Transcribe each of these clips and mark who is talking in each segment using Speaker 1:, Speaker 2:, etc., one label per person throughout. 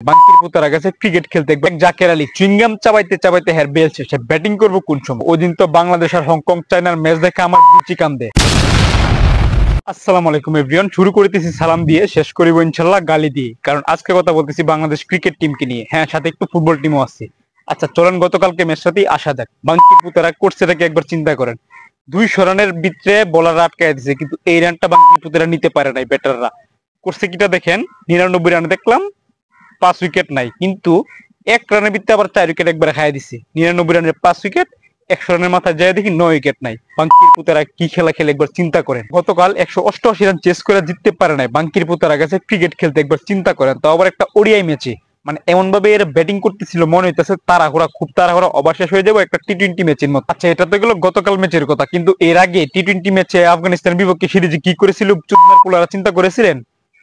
Speaker 1: বাঙ্কির পুতারা গেছে ক্রিকেট খেলতে, জাকের আলী চুইংগাম চাবাইতে চাবাইতে হের বেলছে, সে ব্যাটিং করবো কোন সময়? ওই দিন তো বাংলাদেশ আর হংকং চায়নার ম্যাচ দেখে আমার বিচি কান্দে। আসসালামু আলাইকুম এভরিওয়ান, শুরু করতেছি সালাম দিয়ে, শেষ করিব ইনশাল্লাহ গালি দিয়ে, কারণ আজকে কথা বলতেছি বাংলাদেশ ক্রিকেট টিমকে নিয়ে। হ্যাঁ, সাথে একটু ফুটবল টিমও আছে। আচ্ছা চলেন গতকালকে ম্যাচটাতেই আসা যাক। বাঙ্কির পুতারা করছে এটাকে একবার চিন্তা করেন, 200 রানের ভিতরে বলাররা আটকায় দিছে, কিন্তু এই রানটা বাঙ্কির পুতারা নিতে পারে নাই। ব্যাটাররা করছে কিটা দেখেন, 99 রানে দেখলাম 5 উইকেট নাই, কিন্তু 1 রানের ভিতরে আবার 4 উইকেট একবার খাইয়া দিছে। 99 রানের 5 উইকেট, 100 রানের মাথায় যায় দেখি 9 উইকেট নাই। বাঙ্কির পুতারা কি খেলা খেলে একবার চিন্তা করেন। গতকাল 188 রান চেস করে জিততে পারে নাই। বাঙ্কির পুতারা গেছে ক্রিকেট খেলতে, একবার চিন্তা করেন, তাও আবার একটা ওডিআই ম্যাচে। মানে এমন ভাবে এর ব্যাটিং করতেছিল, মনে হইতেছে তাড়াহুড়া, খুব তাড়াহুড়া, অবশেষ হয়ে যাবো একটা টি-20 ম্যাচের মতো। আচ্ছা এটা তো গেল গতকাল ম্যাচের কথা, কিন্তু এর আগে টি-20 ম্যাচে আফগানিস্তানের বিপক্ষে সিরিজে কি করেছিল চুদনার পোলারা চিন্তা করেছিলেন?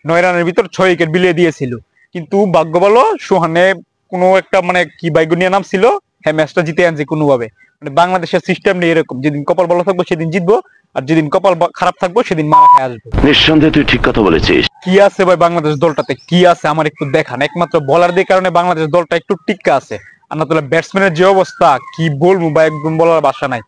Speaker 1: 9 রানের ভিতর 6 উইকেট বিলিয়ে দিয়েছিল। কিন্তু ভাগ্য ভালো সোহানে কোনো একটা মানে কি বাইগুনিয়া নাম ছিল, হ্যাঁ ম্যাচটা জিতে আনছে কোনোভাবে। মানে বাংলাদেশের সিস্টেম নেই এরকম, যেদিন কপাল ভালো থাকবো সেদিন জিতবো, আর যেদিন কপাল খারাপ থাকবো সেদিন মারা খেয়ে আসবো।
Speaker 2: নিঃসন্দেহে তুই ঠিক কথা বলেছিস।
Speaker 1: কি আছে ভাই বাংলাদেশ দলটাতে, কি আছে আমার একটু দেখান। একমাত্র বলারদের কারণে বাংলাদেশ দলটা একটু টিক্কা আছে, আর না তাহলে ব্যাটসম্যানের যে অবস্থা কি বলবো ভাই, একদম বলার ভাষা নাই।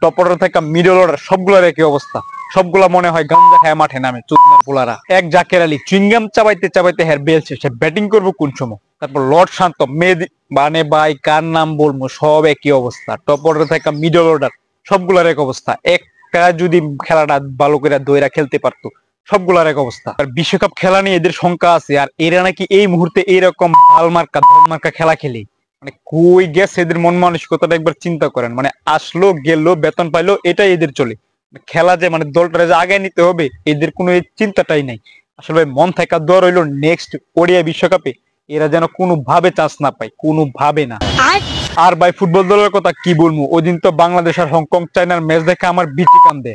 Speaker 1: টপ অর্ডার থেকে মিডল অর্ডার সবগুলোর একই অবস্থা, সবগুলা মনে হয় গাঞ্জা খায় মাঠে নামে চুদনার পোলারা। এক জাকের আলী চুইংগাম চাবাইতে চাবাইতে হের বেলছে, সে ব্যাটিং করবো কোন সময়? তারপর লর্ড শান্ত মেহেদী, মানে ভাই কার নাম বলবো, সব একই অবস্থা। টপ অর্ডার থেকে মিডল অর্ডার সবগুলার এক অবস্থা। একটা যদি খেলাটা ভালো করে দইরা খেলতে পারতো, সবগুলার এক অবস্থা। আর বিশ্বকাপ খেলা নিয়ে এদের শঙ্কা আছে, আর এরা নাকি এই মুহূর্তে এইরকম ভাল মার্কা ধন মার্কা খেলা খেলে। মানে কই গেছে এদের মন মানসিকতাটা একবার চিন্তা করেন। মানে আসলো গেল বেতন পাইলো, এটাই এদের চলে। খেলা যে মানে দলটা যে আগে নিতে হবে, এদের কোনো এই চিন্তাটাই নাই। আসলে মন থাকা দর হইলো নেক্সট ওডিআই বিশ্বকাপে এরা যেন কোনো ভাবে চান্স না পায়, কোনো ভাবে না। আর ভাই ফুটবল দলের কথা কি বলবো, ওই দিন তো বাংলাদেশ আর হংকং চায়নার ম্যাচ দেখে আমার বিচি কান্দে।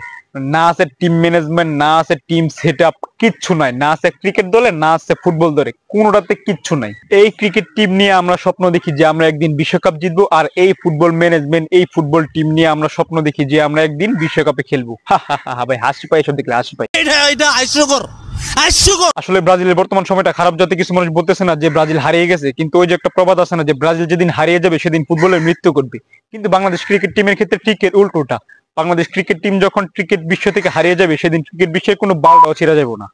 Speaker 1: না আছে টিম ম্যানেজমেন্ট, না আছে টিম সেট আপ, কিচ্ছু নাই। না আছে ক্রিকেট দলে, না আছে ফুটবল দলে, কোনোটাতে কিচ্ছু নাই। এই ক্রিকেট টিম নিয়ে আমরা স্বপ্ন দেখি যে আমরা একদিন বিশ্বকাপ জিতবো, আর এই ফুটবল ম্যানেজমেন্ট, এই ফুটবল টিম নিয়ে আমরা স্বপ্ন দেখি যে আমরা একদিন বিশ্বকাপে খেলবো। হা হা হা ভাই, হাসি পাই এসব দেখলে, হাসি পাই। আসলে ব্রাজিলের বর্তমান সময়টা খারাপ, যাতে কিছু মানুষ বলতেছে না যে ব্রাজিল হারিয়ে গেছে, কিন্তু ওই যে একটা প্রবাদ আছে না যে ব্রাজিল যেদিন হারিয়ে যাবে সেদিন ফুটবলের মৃত্যু করবে। কিন্তু বাংলাদেশ ক্রিকেট টিমের ক্ষেত্রে ঠিক এর উল্টোটা। বাংলাদেশ ক্রিকেট টিম যখন ক্রিকেট বিশ্ব থেকে হারিয়ে যাবে, সেদিন ক্রিকেট বিশ্বের কোনো বালটাও ছেড়ে যাবে না।